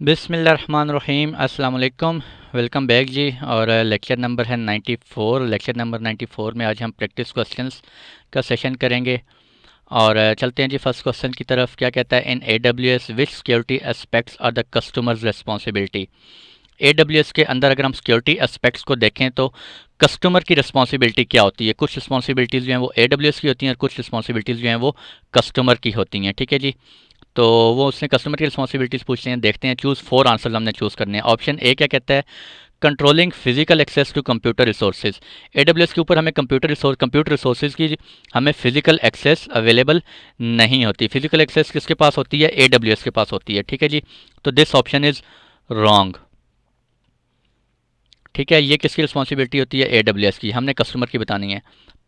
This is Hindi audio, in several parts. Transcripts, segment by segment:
बिस्मिल्लाहिर्रहमानिर्रहीम अस्सलाम वालेकुम। वेलकम बैक जी। और लेक्चर नंबर है 94। लेक्चर नंबर 94 में आज हम प्रैक्टिस क्वेश्चंस का सेशन करेंगे। और चलते हैं जी फर्स्ट क्वेश्चन की तरफ। क्या कहता है, in AWS which security aspects are the customer's responsibility. AWS के अंदर अगर हम सिक्योरिटी एस्पेक्ट्स को देखें तो कस्टमर की रिस्पॉन्सिबिलिटी क्या होती है। कुछ रिस्पॉन्सिबिलिटीज़ जो हैं वो AWS की होती हैं और कुछ रिस्पॉन्सिबिलिटीज़ जो हैं वो कस्टमर की होती हैं। ठीक है जी। तो वो उसने कस्टमर की रिस्पॉन्सिबिलिटीज़ पूछते हैं। देखते हैं, चूज़ 4 आंसर हमने चूज़ करने हैं। ऑप्शन ए क्या कहता है, controlling physical access to computer resources. AWS के ऊपर हमें कंप्यूटर रिसोर्सेज की हमें फिजिकल एक्सेस अवेलेबल नहीं होती। फिजिकल एक्सेस किसके पास होती है, AWS के पास होती है। ठीक है जी। तो दिस ऑप्शन इज रॉन्ग। ठीक है, ये किसकी रिस्पॉन्सिबिलिटी होती है, AWS की। हमने कस्टमर की बतानी है।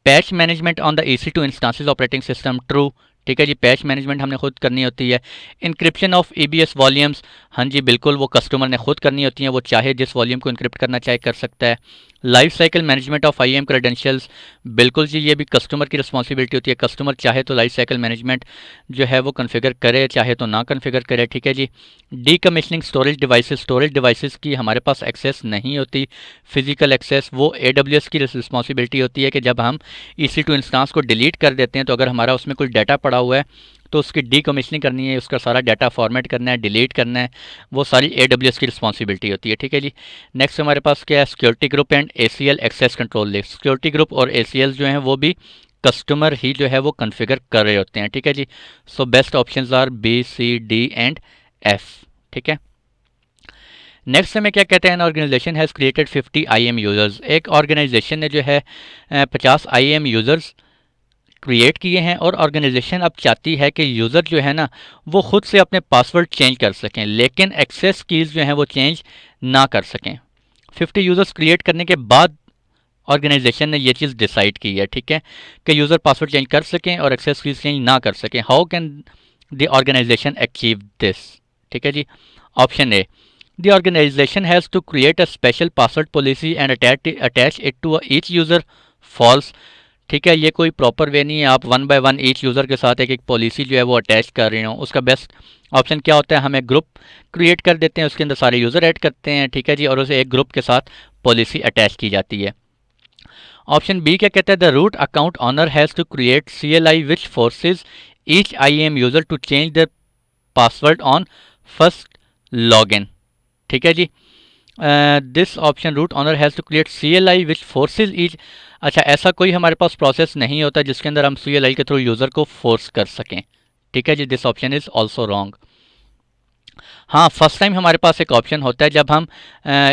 Patch management on the EC2 instances operating system, true. ठीक है जी, पैच मैनेजमेंट हमने खुद करनी होती है। इंक्रिप्शन ऑफ EBS वॉल्यूम्स, हाँ जी बिल्कुल, वो कस्टमर ने खुद करनी होती है। वो चाहे जिस वॉल्यूम को इंक्रिप्ट करना चाहे कर सकता है। Life cycle management of IAM credentials, बिल्कुल जी, ये भी कस्टमर की रिस्पॉन्सिबिलिटी होती है। कस्टमर चाहे तो लाइफ साइकिल मैनेजमेंट जो है वो कन्फिगर करे, चाहे तो ना कन्फिगर करे। ठीक है जी। डी कमिशनिंग स्टोरेज डिवाइसेस की हमारे पास एक्सेस नहीं होती। फिजिकल एक्सेस वो AWS की रिस्पॉन्सिबिलिटी होती है कि जब हम EC2 इंस्टांस को डिलीट कर देते हैं तो अगर हमारा उसमें कोई डाटा पड़ा हुआ है तो उसकी डीकमिशनिंग करनी है, उसका सारा डाटा फॉर्मेट करना है, डिलीट करना है, वो सारी AWS की रिस्पॉन्सिबिलिटी होती है। ठीक है जी। नेक्स्ट हमारे पास क्या है, security group and ACL access control list. Security group और ACL जो हैं वो भी कस्टमर ही जो है वो कन्फिगर कर रहे होते हैं। ठीक है जी। So best options are B, C, D and F। ठीक है। नेक्स्ट हमें क्या कहते हैं, an organization has created 50 IAM users. एक ऑर्गेनाइजेशन ने जो है 50 IAM यूज़र्स क्रिएट किए हैं और ऑर्गेनाइजेशन अब चाहती है कि यूज़र जो है ना वो खुद से अपने पासवर्ड चेंज कर सकें, लेकिन एक्सेस कीज़ जो हैं वो चेंज ना कर सकें। 50 यूज़र्स क्रिएट करने के बाद ऑर्गेनाइजेशन ने ये चीज़ डिसाइड की है, ठीक है, कि यूज़र पासवर्ड चेंज कर सकें और एक्सेस कीज़ चेंज ना कर सकें। How can the organization achieve this. ठीक है जी। Option A, the organization has to create a special password policy and attach it to each user. False. ठीक है, ये कोई प्रॉपर वे नहीं है, आप one by one each user के साथ एक एक पॉलिसी जो है वो अटैच कर रहे हो। उसका बेस्ट ऑप्शन क्या होता है, हमें ग्रुप क्रिएट कर देते हैं, उसके अंदर सारे यूज़र ऐड करते हैं। ठीक है जी। और उसे एक ग्रुप के साथ पॉलिसी अटैच की जाती है। ऑप्शन बी क्या कहता है, the root account owner has to create CLI which forces each IAM user to change their password on first login. ठीक है जी। This option root owner has to create CLI which forces each. अच्छा, ऐसा कोई हमारे पास प्रोसेस नहीं होता जिसके अंदर हम CLI के थ्रू यूज़र को फोर्स कर सकें। ठीक है जी। This option is also wrong. हाँ, फर्स्ट टाइम हमारे पास एक ऑप्शन होता है जब हम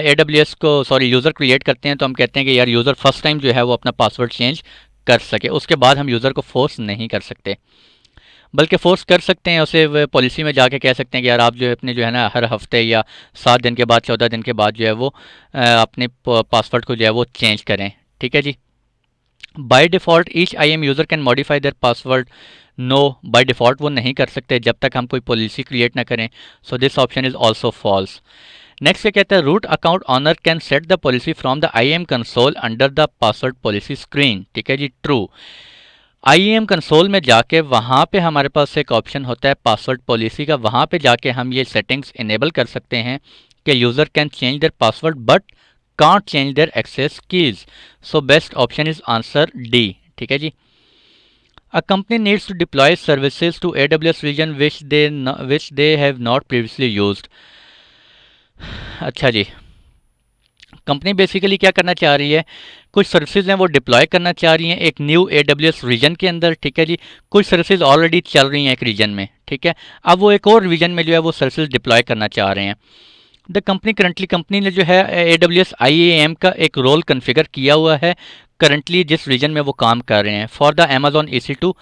AWS को यूज़र क्रिएट करते हैं तो हम कहते हैं कि यार यूज़र फर्स्ट टाइम जो है वो अपना पासवर्ड चेंज कर सके। उसके बाद हम यूज़र को फोर्स नहीं कर सकते, बल्कि फोर्स कर सकते हैं उसे पॉलिसी में जाके कह सकते हैं कि यार आप जो है अपने जो है ना हर हफ्ते या 7 दिन के बाद 14 दिन के बाद जो है वो अपने पासवर्ड को जो है वो चेंज करें। ठीक है जी। By default each IAM user can modify their password. No, by default वो नहीं कर सकते जब तक हम कोई पॉलिसी क्रिएट ना करें। So this option is also false. Next क्या कहता है, root account owner can set the policy from the IAM console under the password policy screen. ठीक है जी, ट्रू। IAM कंसोल में जाके वहाँ पे हमारे पास एक ऑप्शन होता है पासवर्ड पॉलिसी का, वहाँ पे जाके हम ये सेटिंग्स इनेबल कर सकते हैं कि user can change their password but can't change their access keys. So best option is answer D. ठीक है जी। A company needs to deploy services to AWS region which they have not previously used. अच्छा जी, कंपनी बेसिकली क्या करना चाह रही है, कुछ सर्विसेज हैं वो डिप्लॉय करना चाह रही हैं एक न्यू AWS रीजन के अंदर। ठीक है जी। कुछ सर्विसेज ऑलरेडी चल रही हैं एक रीजन में। ठीक है, अब वो एक और रीजन में जो है वो सर्विसेज डिप्लॉय करना चाह रहे हैं। द कंपनी ने जो है AWS IAM का एक रोल कन्फिगर किया हुआ है करंटली जिस रीजन में वो काम कर रहे हैं, for the Amazon EC2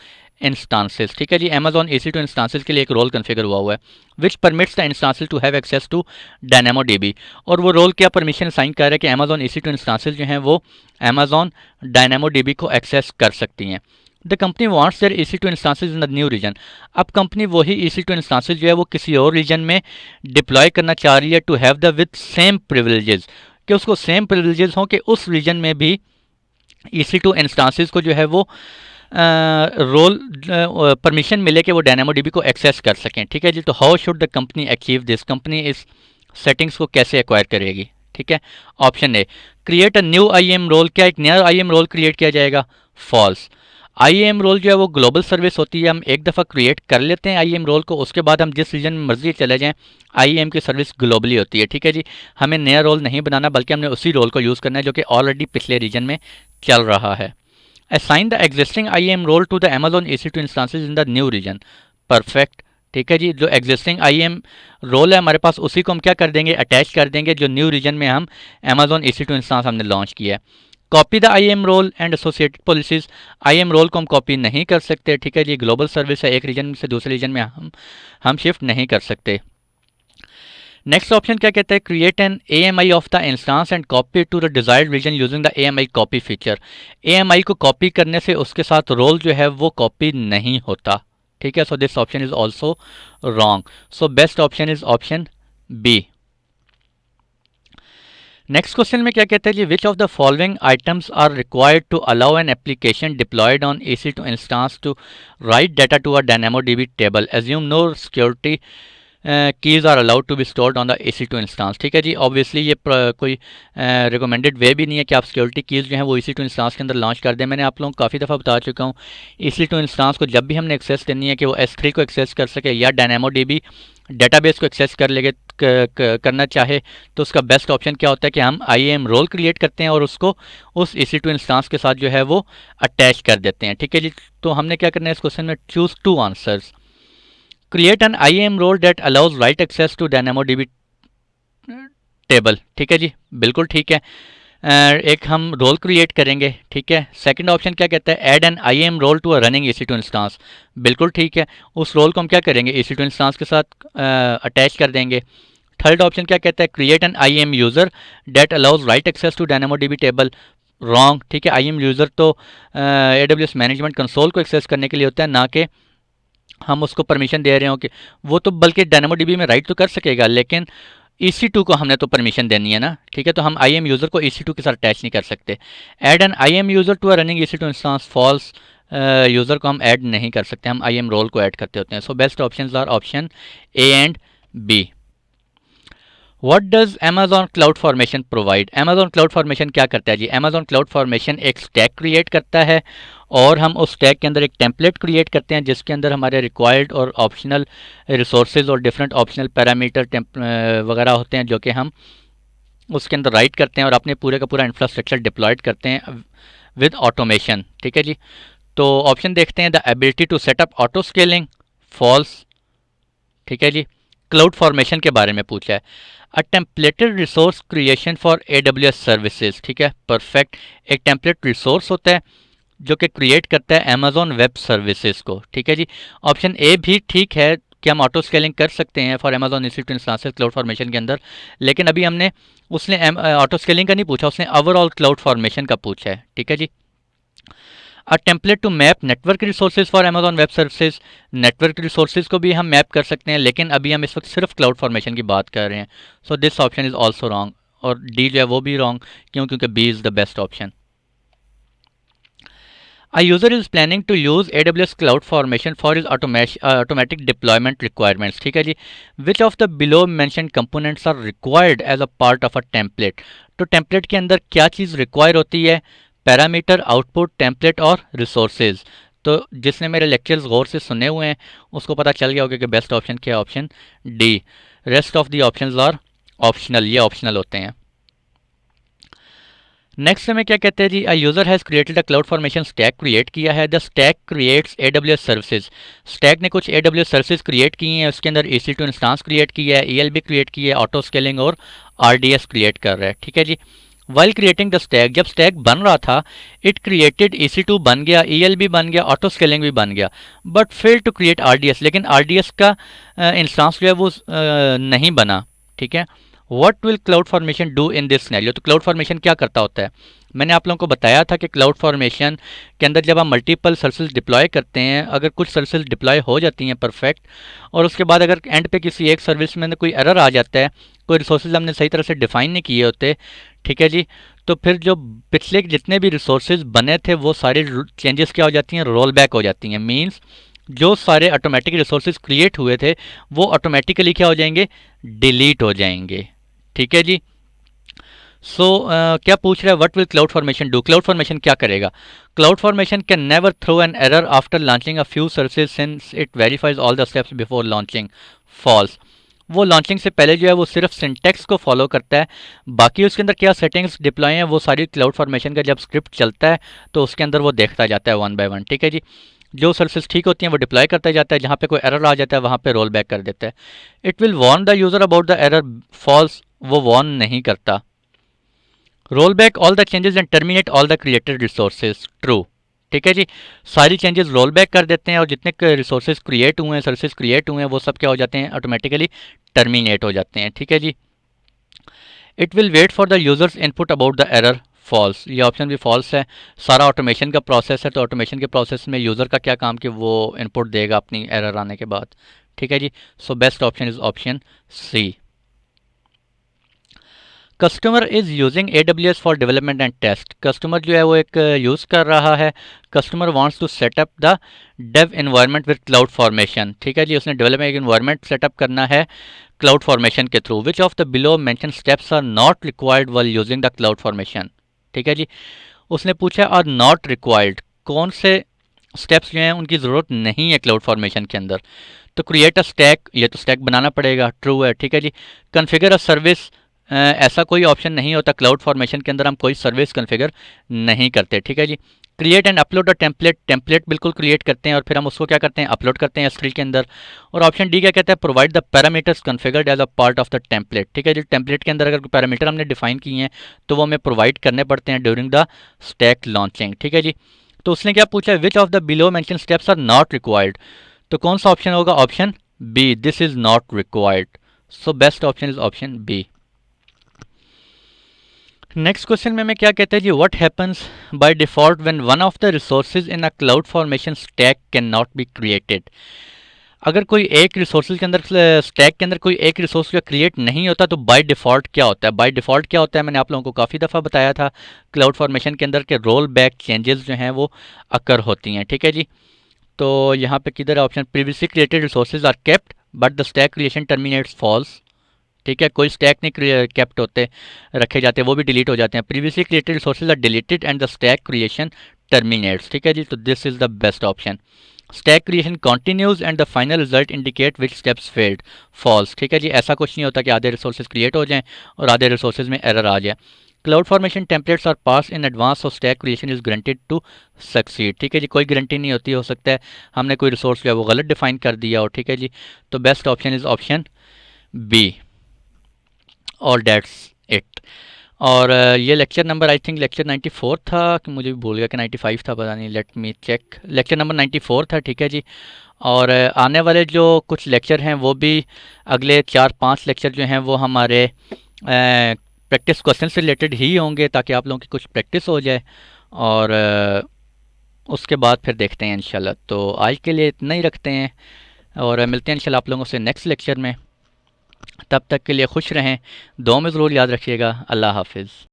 instances. ठीक है जी। Amazon EC2 इंस्टांसेस के लिए एक रोल कन्फिगर हुआ हुआ है which permits the instances to have access to DynamoDB। और वो रोल क्या परमिशन साइन कर रहा है कि Amazon EC2 इंस्टांसेस जो हैं वो Amazon DynamoDB को एक्सेस कर सकती हैं। The company wants their EC2 instances in the new region. अब कंपनी वही EC2 इंस्टांसेस जो है वो किसी और रीजन में डिप्लॉय करना चाह रही है to have the with same privileges, कि उसको सेम प्रिविलेजेस हों कि उस रीजन में भी EC2 इंस्टांसेस को जो है वो रोल परमिशन मिले कि वो DynamoDB को एक्सेस कर सकें। ठीक है जी, तो how should the company achieve this, company इस सेटिंग्स को कैसे एक्वायर करेगी। ठीक है, option A create a new IAM role, क्या एक नया IAM रोल क्रिएट किया जाएगा। फॉल्स। IAM रोल जो है वो ग्लोबल सर्विस होती है, हम एक दफ़ा क्रिएट कर लेते हैं IAM रोल को, उसके बाद हम जिस रीजन में मर्जी चले जाएं, IAM की सर्विस ग्लोबली होती है। ठीक है जी, हमें नया रोल नहीं बनाना, बल्कि हमने उसी रोल को यूज़ करना है जो कि ऑलरेडी पिछले रीजन में चल रहा है। Assign the existing IAM role to the Amazon EC2 instances in the new region. Perfect. ठीक है जी, जो एग्जिस्टिंग IAM रोल है हमारे पास, उसी को हम क्या कर देंगे, अटैच कर देंगे जो न्यू रीजन में हम Amazon EC2 इंस्टांस हमने लॉन्च किया है। Copy the IAM role and associated policies, IAM role को हम कॉपी नहीं कर सकते। ठीक है जी, ग्लोबल सर्विस है, एक रीजन से दूसरे रीजन में हम शिफ्ट नहीं कर सकते। नेक्स्ट ऑप्शन क्या कहता है, create an AMI of the instance and copy to the desired region using the AMI copy feature. AMI को कॉपी करने से उसके साथ रोल जो है वो कॉपी नहीं होता। ठीक है, so this option is also wrong, so best option is option B. Next question में क्या कहते हैं जी, which of the following items are required to allow an application deployed on EC2 instance to write data to a DynamoDB table, assume no security keys are allowed to be stored on the EC2 instance. ठीक है जी, ऑब्वियसली ये कोई रिकमेंडेड वे भी नहीं है कि आप सिक्योरिटी कीज़ जो हैं वो EC2 इंस्टांस के अंदर लॉन्च कर दें। मैंने आप लोगों को काफ़ी दफ़ा बता चुका हूँ, EC2 इंस्टांस को जब भी हमने एक्सेस देनी है कि वो S3 को एक्सेस कर सके या DynamoDB डेटाबेस को एक्सेस कर लेगे करना चाहे, तो उसका बेस्ट ऑप्शन क्या होता है कि हम IAM रोल क्रिएट करते हैं और उसको उस EC2 इंस्टांस के साथ जो है वो अटैच कर देते हैं। ठीक है जी, तो हमने क्या करना है इस क्वेश्चन में, choose two answers. Create an IAM role that allows write access to DynamoDB table. ठीक है जी, बिल्कुल ठीक है। एक हम रोल क्रिएट करेंगे। ठीक है, सेकंड ऑप्शन क्या कहता है, add an IAM role to a running EC2 instance. बिल्कुल ठीक है, उस रोल को हम क्या करेंगे, EC2 इंस्टांस के साथ अटैच कर देंगे। थर्ड ऑप्शन क्या कहता है, create an IAM user that allows write access to DynamoDB table. Wrong. ठीक है, IAM यूज़र तो AWS मैनेजमेंट कंसोल को एक्सेस करने के लिए होता है, ना कि हम उसको परमिशन दे रहे हो कि वो तो बल्कि DynamoDB में राइट तो कर सकेगा, लेकिन EC2 को हमने तो परमिशन देनी है ना। ठीक है, तो हम IAM यूज़र को EC2 के साथ अटैच नहीं कर सकते। Add an IAM user to a running EC2 instance, false. User को हम ऐड नहीं कर सकते, हम IAM रोल को ऐड करते होते हैं। So best options are option A and B. What does Amazon cloud formation provide, Amazon cloud formation क्या करता है जी, Amazon क्लाउड फॉर्मेशन एक स्टैक क्रिएट करता है और हम उस स्टैक के अंदर एक टेम्पलेट क्रिएट करते हैं जिसके अंदर हमारे रिक्वायर्ड और ऑप्शनल रिसोर्सेज और डिफरेंट ऑप्शनल पैरामीटर वगैरह होते हैं जो कि हम उसके अंदर राइट करते हैं और अपने पूरे का पूरा इंफ्रास्ट्रक्चर डिप्लॉयड करते हैं विद ऑटोमेशन। ठीक है जी, तो ऑप्शन देखते हैं, the ability to setup auto scaling, false. ठीक है जी, क्लाउड फॉर्मेशन के बारे में पूछा है। A templated resource creation for AWS services. ठीक है, परफेक्ट। एक टेम्पलेट रिसोर्स होता है जो कि क्रिएट करता है Amazon वेब सर्विसेज को। ठीक है जी, ऑप्शन ए भी ठीक है कि हम ऑटो स्केलिंग कर सकते हैं for Amazon EC2 instances cloud formation के अंदर, लेकिन अभी हमने उसने ऑटो स्केलिंग का नहीं पूछा, उसने ओवरऑल क्लाउड फॉर्मेशन का पूछा है। ठीक है जी, a template to map network resources for Amazon web services, network resources को भी हम मैप कर सकते हैं, लेकिन अभी हम इस वक्त सिर्फ क्लाउड फॉर्मेशन की बात कर रहे हैं। So this option is also wrong, और डी जो है वो भी रॉन्ग, क्योंकि B is the best option. A user is planning to use AWS CloudFormation for his automatic deployment requirements. ठीक है जी, which of the below mentioned components are required as a part of a template? तो टेम्पलेट के अंदर क्या चीज़ रिक्वायर होती है, पैरामीटर, आउटपुट, टेम्पलेट और रिसोर्सेज। तो जिसने मेरे लेक्चर्स गौर से सुने हुए हैं उसको पता चल गया होगा कि बेस्ट ऑप्शन क्या है, option D. Rest of the options are optional, ये ऑप्शनल होते हैं। नेक्स्ट में क्या कहते हैं जी, a user has created a cloud formation stack create किया है, the stack creates AWS services. Stack ने कुछ AWS सर्विसेज क्रिएट की हैं, उसके अंदर EC2 इंस्टांस क्रिएट किया है, ELB क्रिएट किया है, ऑटो स्केलिंग और RDS क्रिएट कर रहा है। ठीक है जी, वाइल क्रिएटिंग द स्टैक, जब स्टैक बन रहा था इट क्रिएटेड EC2 बन गया, ELB बन गया, ऑटो स्केलिंग भी बन गया, but fail to create RDS, लेकिन RDS का इंस्टांस जो है वो नहीं बना। ठीक है, what will cloud formation do in this scenario, तो क्लाउड फॉर्मेशन क्या करता होता है, मैंने आप लोगों को बताया था कि क्लाउड फॉर्मेशन के अंदर जब हम मल्टीपल सर्विसेज डिप्लॉय करते हैं, अगर कुछ सर्विसेज डिप्लॉय हो जाती हैं परफेक्ट, और उसके बाद अगर एंड पे किसी एक सर्विस में कोई एरर आ जाता है, कोई रिसोर्सेज हमने सही तरह से डिफाइन नहीं किए होते, ठीक है जी, तो फिर जो पिछले जितने भी रिसोर्सेज बने थे वो सारे चेंजेस क्या हो जाती हैं, रोल बैक हो जाती हैं। मींस जो सारे ऑटोमेटिक रिसोर्सेज क्रिएट हुए थे वो ऑटोमेटिकली क्या हो जाएंगे, डिलीट हो जाएंगे। ठीक है जी। सो क्या पूछ रहा है, what will cloud formation do? Cloud formation क्या करेगा? Cloud formation can never throw an error after launching a few services since it verifies all the steps before launching. False. वो लॉन्चिंग से पहले जो है वो सिर्फ सिंटेक्स को फॉलो करता है, बाकी उसके अंदर क्या सेटिंग्स डिप्लॉय हैं वो सारी क्लाउड फॉर्मेशन का जब स्क्रिप्ट चलता है तो उसके अंदर वो देखता जाता है वन बाय वन। ठीक है जी। जो सर्विसेज ठीक होती हैं वो डिप्लॉय करता जाता है, जहाँ पे कोई एरर आ जाता है वहाँ पे रोल बैक कर देता है। It will warn the user about the error. False, वो वार्न नहीं करता। Roll back all the changes and terminate all the created resources. True. ठीक है जी। सारी चेंजेस रोल बैक कर देते हैं और जितने रिसोर्सेज क्रिएट हुए हैं, सर्विसेज क्रिएट हुए हैं, वो सब क्या हो जाते हैं, ऑटोमेटिकली टर्मिनेट हो जाते हैं। ठीक है जी। It will wait for the users input about the error. False, ये ऑप्शन भी फॉल्स है। सारा ऑटोमेशन का प्रोसेस है तो ऑटोमेशन के प्रोसेस में यूज़र का क्या काम कि वो इनपुट देगा अपनी एरर आने के बाद। ठीक है जी। So best option is option C. Customer is using AWS for development and test. Customer जो है वो एक यूज़ कर रहा है। Customer wants to setup the dev environment with cloud formation. ठीक है जी। उसने डेवलपमेंट इन्वायरमेंट सेटअप करना है क्लाउड फॉर्मेशन के through. Which of the below mention steps are not required while using the cloud formation. ठीक है जी। उसने पूछा आर नॉट रिक्वायर्ड, कौन से स्टेप्स जो हैं उनकी ज़रूरत नहीं है क्लाउड फॉर्मेशन के अंदर। तो क्रिएट अ स्टैक, ये तो स्टैक बनाना पड़ेगा, ट्रू है। ठीक है जी। कन्फिगर अ सर्विस, ऐसा कोई ऑप्शन नहीं होता क्लाउड फॉर्मेशन के अंदर, हम कोई सर्विस कन्फिगर नहीं करते। ठीक है जी। Create and upload a template, template बिल्कुल क्रिएट करते हैं और फिर हम उसको क्या करते हैं, अपलोड करते हैं S3 के अंदर। और ऑप्शन डी क्या कहता है, provide the parameters configured as a part of the template. ठीक है जी। टेम्पलेट के अंदर अगर पैरामीटर हमने डिफाइन किए हैं तो वो हमें प्रोवाइड करने पड़ते हैं ड्यूरिंग द स्टैक लॉन्चिंग। ठीक है जी। तो उसने क्या पूछा है, which of the below mention steps are not required. तो कौन सा ऑप्शन होगा, option B, this is not required. So best option is option B. Next question में क्या कहते हैं जी, what happens by default when one of the resources in a cloud formation stack can not be created. अगर कोई एक रिसोर्सेज के अंदर, स्टैक के अंदर कोई एक रिसोर्स का क्रिएट नहीं होता तो बाय डिफ़ॉल्ट क्या होता है। बाय डिफ़ॉल्ट क्या होता है, मैंने आप लोगों को काफ़ी दफ़ा बताया था क्लाउड फॉर्मेशन के अंदर के रोल बैक चेंजेस जो हैं वो अकर होती हैं। ठीक है जी। तो यहाँ पे किधर है option, previously created resources are kept but the stack creation terminates false. ठीक है, कोई स्टैक नहीं केप्ट होते, रखे जाते, वो भी डिलीट हो जाते हैं। Previously created resources are deleted and the stack creation terminates. ठीक है जी। तो this is the best option. Stack creation continues and the final result indicate which steps failed. False. ठीक है जी। ऐसा कुछ नहीं होता कि आधे रिसोर्सेज क्रिएट हो जाएं और आधे रिसोर्सेज में एरर आ जाए। Cloud formation templates are pass in advance और stack creation is guaranteed to succeed. ठीक है जी। कोई गारंटी नहीं होती, हो सकता है हमने कोई रिसोर्स जो है वो गलत डिफाइन कर दिया हो। ठीक है जी। तो best option is option B और डेट्स इट। और ये lecture number I think lecture 94 था कि मुझे भी भूल गया कि 95 था, पता नहीं, let me check. Lecture number 94 था। ठीक है जी। और आने वाले जो कुछ लेक्चर हैं वो भी अगले 4-5 लेक्चर जो हैं वो हमारे प्रैक्टिस क्वेश्चन से रिलेटेड ही होंगे ताकि आप लोगों की कुछ प्रैक्टिस हो जाए। और उसके बाद फिर देखते हैं इंशाल्लाह। तो आज के लिए इतना ही रखते हैं और मिलते हैं इंशाल्लाह आप लोगों से नेक्स्ट लेक्चर में। तब तक के लिए खुश रहें, दुआ में ज़रूर याद रखिएगा। अल्लाह हाफिज़।